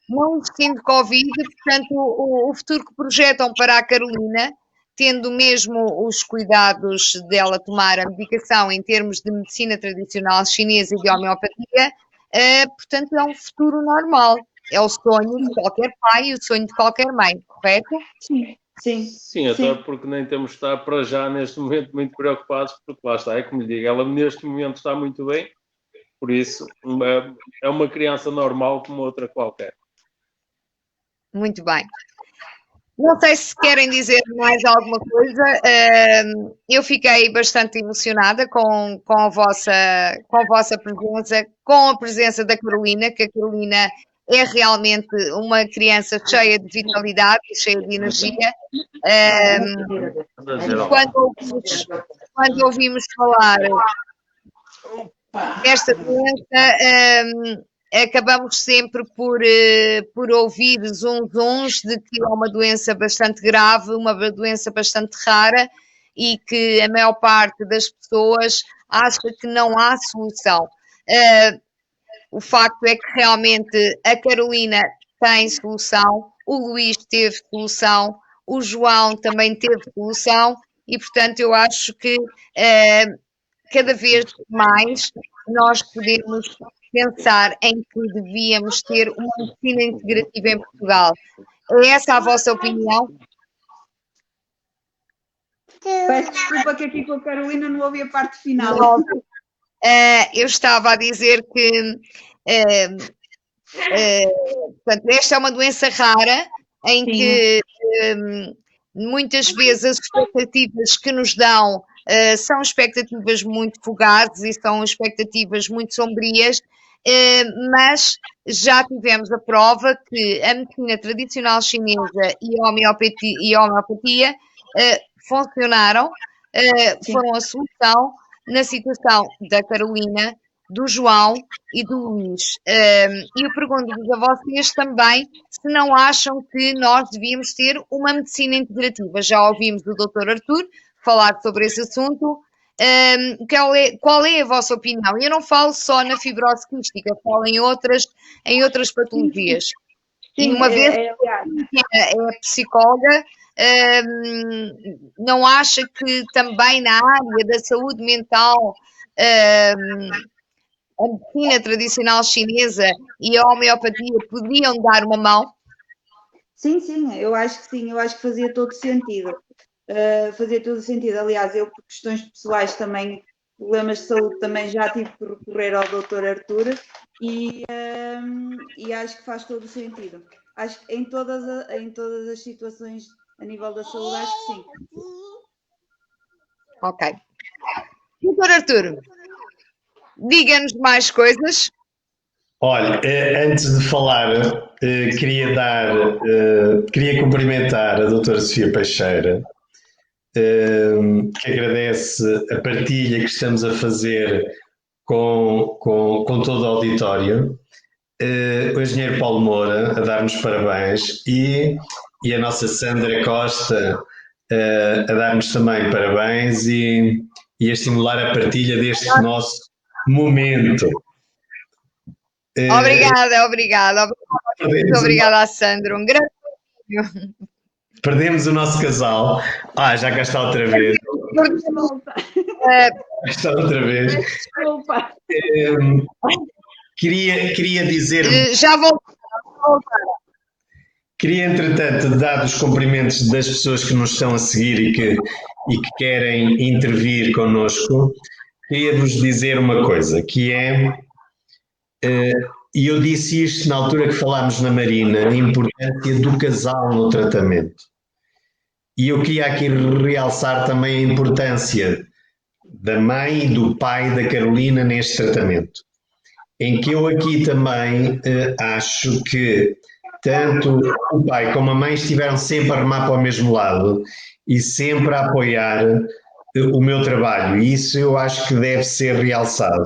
Não existindo Covid, portanto, o futuro que projetam para a Carolina, tendo mesmo os cuidados dela tomar a medicação em termos de medicina tradicional chinesa e de homeopatia, portanto, é um futuro normal. é o sonho de qualquer pai e o sonho de qualquer mãe, correto? Sim, sim. Sim, até porque nem temos de estar para já neste momento muito preocupados, porque lá está, é como lhe digo, ela neste momento está muito bem, por isso é uma criança normal como outra qualquer. Muito bem. Não sei se querem dizer mais alguma coisa. Eu fiquei bastante emocionada com a vossa presença, com a presença da Carolina, que a Carolina é realmente uma criança cheia de vitalidade e cheia de energia. Quando ouvimos falar desta doença, acabamos sempre por ouvir zunzuns de que é uma doença bastante grave, uma doença bastante rara e que a maior parte das pessoas acha que não há solução. O facto é que realmente a Carolina tem solução, o Luís teve solução, o João também teve solução e, portanto, eu acho que cada vez mais nós podemos pensar em que devíamos ter uma medicina integrativa em Portugal. É essa a vossa opinião? Peço desculpa que aqui com a Carolina não ouvi a parte final. Eu estava a dizer que portanto, esta é uma doença rara em que muitas vezes as expectativas que nos dão são expectativas muito fugazes e são expectativas muito sombrias, mas já tivemos a prova que a medicina tradicional chinesa e a homeopatia funcionaram, foram a solução na situação da Carolina, do João e do Luís. E eu pergunto-vos a vocês também se não acham que nós devíamos ter uma medicina integrativa. Já ouvimos o Dr. Artur falar sobre esse assunto. Qual é a vossa opinião? Eu não falo só na fibrose quística, falo em outras patologias. Sim, uma vez é psicóloga, não acha que também na área da saúde mental a medicina tradicional chinesa e a homeopatia podiam dar uma mão? Sim, eu acho que sim, eu acho que fazia todo sentido. Fazia todo sentido. Aliás, eu por questões pessoais também, problemas de saúde, também já tive que recorrer ao Dr. Artur e acho que faz todo sentido. Acho que em todas as situações a nível da saúde, acho que sim. Ok. Dr. Artur, diga-nos mais coisas. Olha, antes de falar, queria cumprimentar a doutora Sofia Peixeira, que agradece a partilha que estamos a fazer com todo o auditório, o engenheiro Paulo Moura a dar-nos parabéns e a nossa Sandra Costa a dar-nos também parabéns e a estimular a partilha deste nosso momento. Obrigada. Muito obrigada a Sandra. Um grande beijo. Perdemos o nosso casal. Já cá está outra vez. Está outra vez. Desculpa. Queria dizer. Já vou voltar. Queria, entretanto, dar os cumprimentos das pessoas que nos estão a seguir e que querem intervir connosco, queria-vos dizer uma coisa, que é, e eu disse isto na altura que falámos na Marina, a importância do casal no tratamento. E eu queria aqui realçar também a importância da mãe e do pai da Carolina neste tratamento, em que eu aqui também acho que tanto o pai como a mãe estiveram sempre a remar para o mesmo lado e sempre a apoiar o meu trabalho, e isso eu acho que deve ser realçado.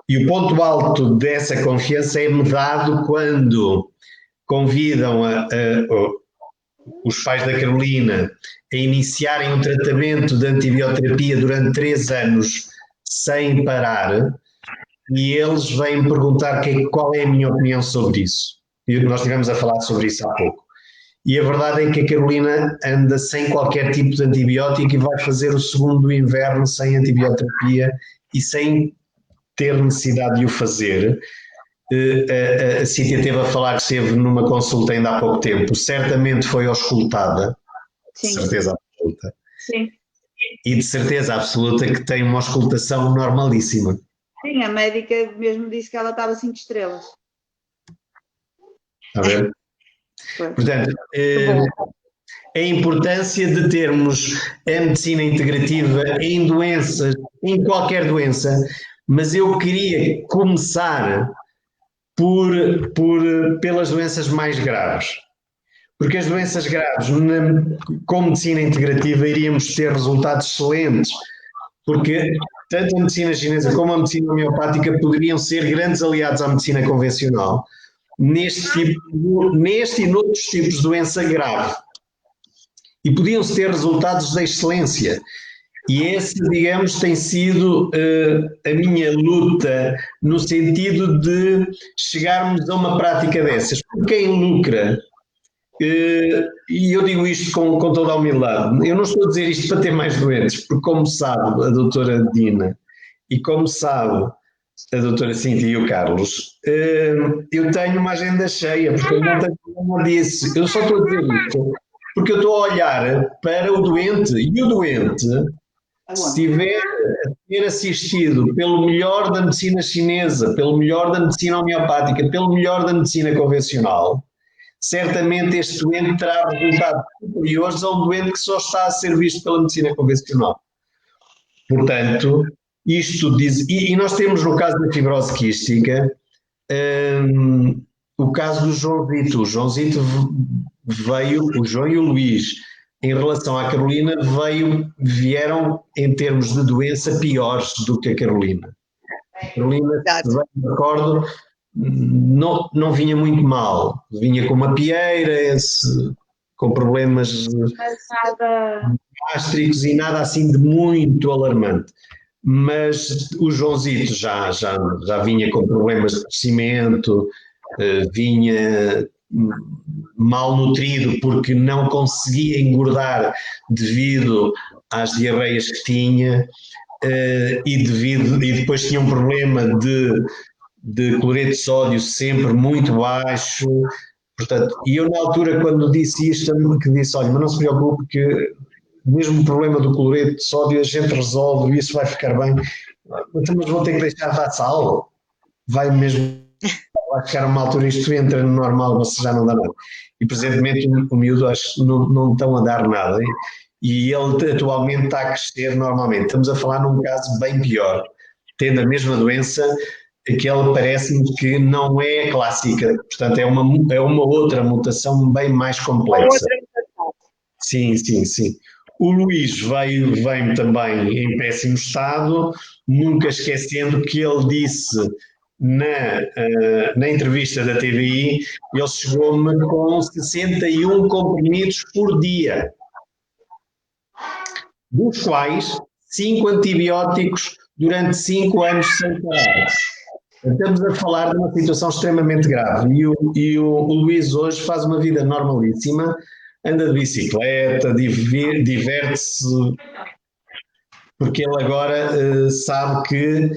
E o ponto alto dessa confiança é-me dado quando convidam os pais da Carolina a iniciarem um tratamento de antibioterapia durante 3 anos sem parar, e eles vêm perguntar qual é a minha opinião sobre isso. E nós estivemos a falar sobre isso há pouco. E a verdade é que a Carolina anda sem qualquer tipo de antibiótico e vai fazer o segundo inverno sem antibioterapia e sem ter necessidade de o fazer. a Cíntia esteve a falar que esteve numa consulta ainda há pouco tempo, certamente foi auscultada, de Sim, certeza absoluta, sim. e de certeza absoluta que tem uma auscultação normalíssima. Sim, a médica mesmo disse que ela estava 5 estrelas. Está a ver? Foi. Portanto, bom. a importância de termos a medicina integrativa em doenças, em qualquer doença, mas eu queria começar pelas doenças mais graves. Porque as doenças graves, com medicina integrativa, iríamos ter resultados excelentes, porque tanto a medicina chinesa como a medicina homeopática poderiam ser grandes aliados à medicina convencional neste e noutros tipos de doença grave. E podiam-se ter resultados de excelência. E esse, digamos, tem sido a minha luta no sentido de chegarmos a uma prática dessas. Porque quem lucra, e eu digo isto com toda a humildade, eu não estou a dizer isto para ter mais doentes, porque como sabe a doutora Dina e como sabe a doutora Cíntia e o Carlos, eu tenho uma agenda cheia, porque eu não tenho problema disso. Eu só estou a dizer isto porque eu estou a olhar para o doente, e o doente, se tiver a ter assistido pelo melhor da medicina chinesa, pelo melhor da medicina homeopática, pelo melhor da medicina convencional, certamente este doente terá resultados superiores a um doente que só está a ser visto pela medicina convencional. Portanto, isto diz. E nós temos no caso da fibrose quística, o caso do Joãozito. O Joãozito veio, o João e o Luís, em relação à Carolina, vieram em termos de doença piores do que a Carolina. A Carolina, se bem me recordo, não vinha muito mal. Vinha com uma pieira, com problemas gástricos e nada assim de muito alarmante. Mas o Joãozito já vinha com problemas de crescimento, vinha mal nutrido porque não conseguia engordar devido às diarreias que tinha, e depois tinha um problema de cloreto de sódio sempre muito baixo. Portanto, e eu na altura quando disse isto, que disse, olha, mas não se preocupe que mesmo o problema do cloreto de sódio a gente resolve e isso vai ficar bem. Mas vou ter que deixar de dar sal. Vai chegar a uma altura isto entra no normal, você já não dá nada. E presentemente o miúdo acho que não estão a dar nada. E ele atualmente está a crescer normalmente. Estamos a falar num caso bem pior. Tendo a mesma doença, aquela parece-me que não é clássica. Portanto, é uma outra mutação bem mais complexa. Sim. O Luís vem também em péssimo estado, nunca esquecendo que ele disse na entrevista da TVI, ele chegou-me com 61 comprimidos por dia, dos quais 5 antibióticos durante 5 anos sem parar. Estamos a falar de uma situação extremamente grave e o Luís hoje faz uma vida normalíssima, anda de bicicleta, diverte-se, porque ele agora sabe que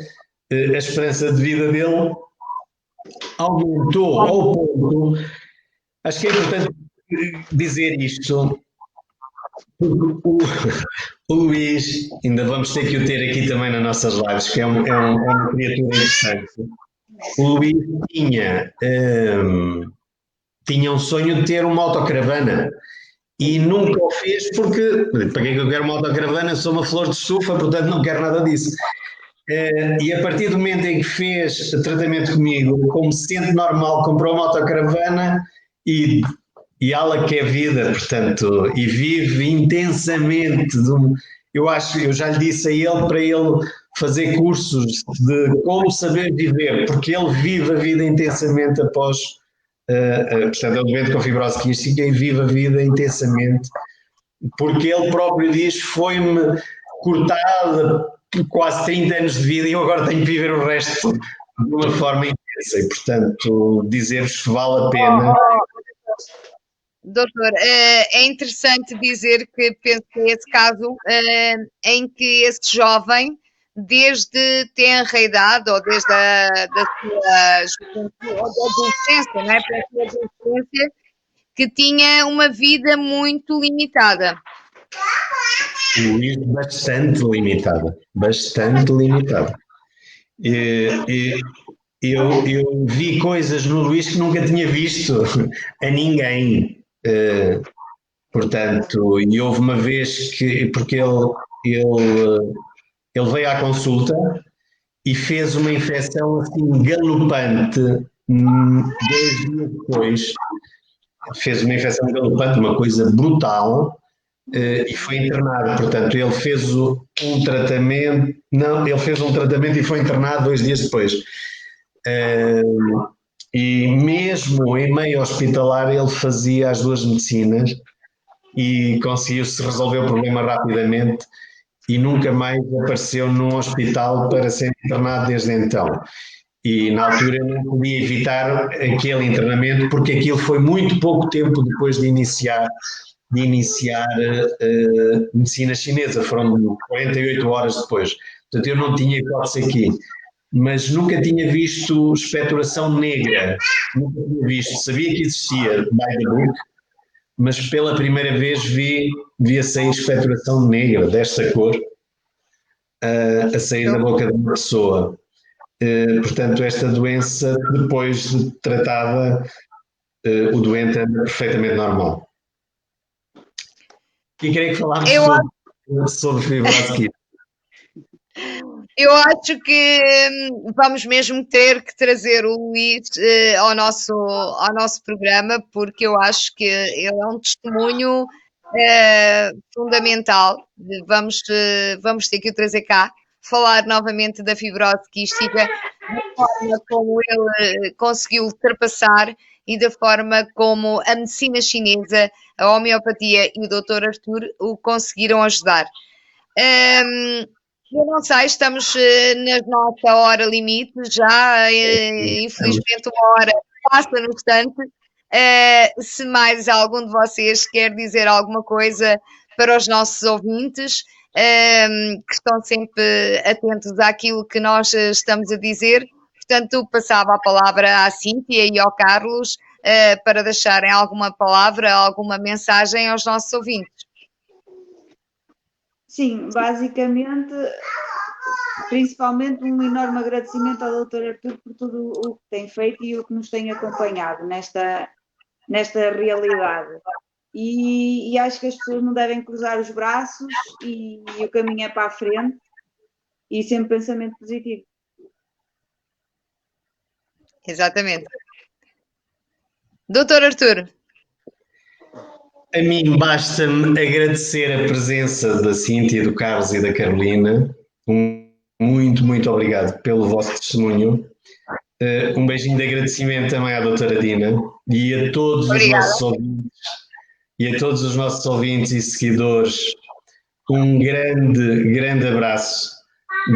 a esperança de vida dele aumentou ao ponto. Acho que é importante dizer isto, porque o Luís, ainda vamos ter que o ter aqui também nas nossas lives, que é uma criatura interessante. O Luís tinha um sonho de ter uma autocaravana e nunca o fez porque, para que é que eu quero uma autocaravana? Sou uma flor de estufa, portanto não quero nada disso. E a partir do momento em que fez tratamento comigo, como se sente normal, comprou uma autocaravana e ela quer vida, portanto, e vive intensamente. Eu já lhe disse a ele para ele fazer cursos de como saber viver, porque ele vive a vida intensamente após, portanto, é um doente com fibrose quística e vive a vida intensamente, porque ele próprio diz, foi-me cortada quase 30 anos de vida e eu agora tenho que viver o resto de uma forma intensa e, portanto, dizer-vos que vale a pena. Doutor, é interessante dizer que penso que esse caso em que esse jovem desde tenra idade, ou desde a da sua juventude, ou da adolescência, não é? Para a sua adolescência, que tinha uma vida muito limitada. Luís, bastante limitada, bastante limitada. Eu vi coisas no Luís que nunca tinha visto a ninguém. Portanto, e houve uma vez que, porque ele veio à consulta e fez uma infecção assim galopante, 2 dias depois, fez uma infecção galopante, uma coisa brutal, e foi internado. Portanto, ele fez um tratamento, não, ele fez um tratamento e foi internado 2 dias depois. E mesmo em meio hospitalar ele fazia as 2 medicinas e conseguiu-se resolver o problema rapidamente e nunca mais apareceu num hospital para ser internado desde então. E na altura eu não podia evitar aquele internamento porque aquilo foi muito pouco tempo depois de iniciar medicina chinesa, foram 48 horas depois. Portanto, eu não tinha hipótese aqui. Mas nunca tinha visto expectoração negra, nunca tinha visto, sabia que existia by the book, mas pela primeira vez vi a sair expectoração negra, desta cor, a sair da boca de uma pessoa. Portanto, esta doença, depois de tratada, o doente anda perfeitamente normal. E queria que falámos sobre fibrose quística. Eu acho que vamos mesmo ter que trazer o Luís ao nosso programa, porque eu acho que ele é um testemunho fundamental. Vamos ter que o trazer cá, falar novamente da fibrose quística, da forma como ele conseguiu ultrapassar e da forma como a medicina chinesa, a homeopatia e o Dr. Artur o conseguiram ajudar. Eu não sei, estamos na nossa hora limite, já infelizmente uma hora passa no instante. Se mais algum de vocês quer dizer alguma coisa para os nossos ouvintes, que estão sempre atentos àquilo que nós estamos a dizer, portanto passava a palavra à Cíntia e ao Carlos para deixarem alguma palavra, alguma mensagem aos nossos ouvintes. Sim, basicamente, principalmente um enorme agradecimento ao Dr. Artur por tudo o que tem feito e o que nos tem acompanhado nesta realidade. E acho que as pessoas não devem cruzar os braços e o caminho é para a frente e sempre pensamento positivo. Exatamente. Dr. Artur. A mim basta-me agradecer a presença da Cíntia, do Carlos e da Carolina. Muito, muito obrigado pelo vosso testemunho. Um beijinho de agradecimento também à doutora Dina e a todos os nossos ouvintes e seguidores. Um grande, grande abraço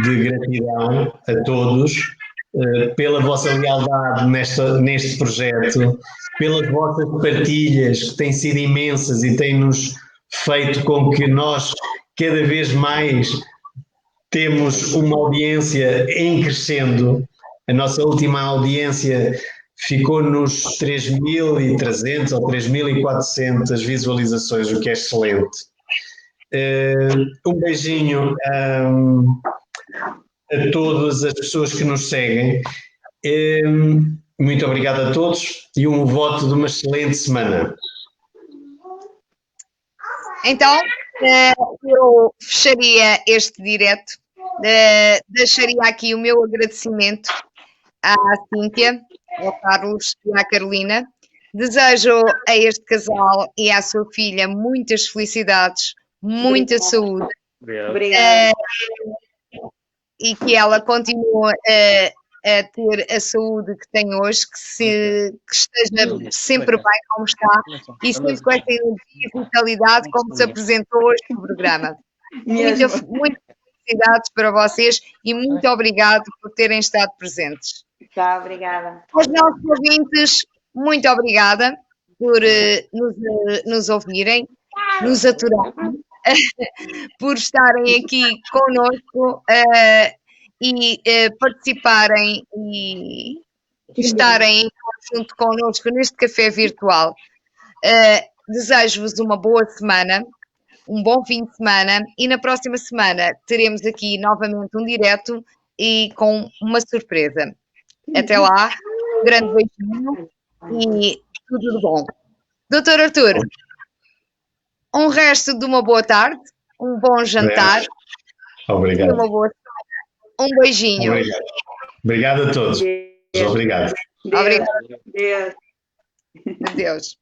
de gratidão a todos pela vossa lealdade neste projeto, pelas vossas partilhas que têm sido imensas e têm-nos feito com que nós cada vez mais temos uma audiência em crescendo. A nossa última audiência ficou nos 3.300 ou 3.400 visualizações, o que é excelente. Um beijinho a todas as pessoas que nos seguem. Muito obrigado a todos e um voto de uma excelente semana. Então, eu fecharia este direto, deixaria aqui o meu agradecimento à Cíntia, ao Carlos e à Carolina. Desejo a este casal e à sua filha muitas felicidades, muita saúde. Obrigada. E que ela continue a ter a saúde que tem hoje, que esteja sempre bem como está e sempre com essa energia e vitalidade como se apresentou hoje no programa. Muitas felicidades para vocês e muito obrigado por terem estado presentes. Tá, obrigada. Aos nossos ouvintes, muito obrigada por nos ouvirem, nos aturarem. por estarem aqui conosco e participarem e estarem em conjunto connosco neste café virtual. Desejo-vos uma boa semana, um bom fim de semana e na próxima semana teremos aqui novamente um direto e com uma surpresa. Até lá, um grande beijinho e tudo de bom. Doutor Artur, um resto de uma boa tarde, um bom jantar. Obrigado. E uma boa semana. Um beijinho. Obrigado. Obrigado a todos. Obrigado. Obrigado. Deus. Adeus.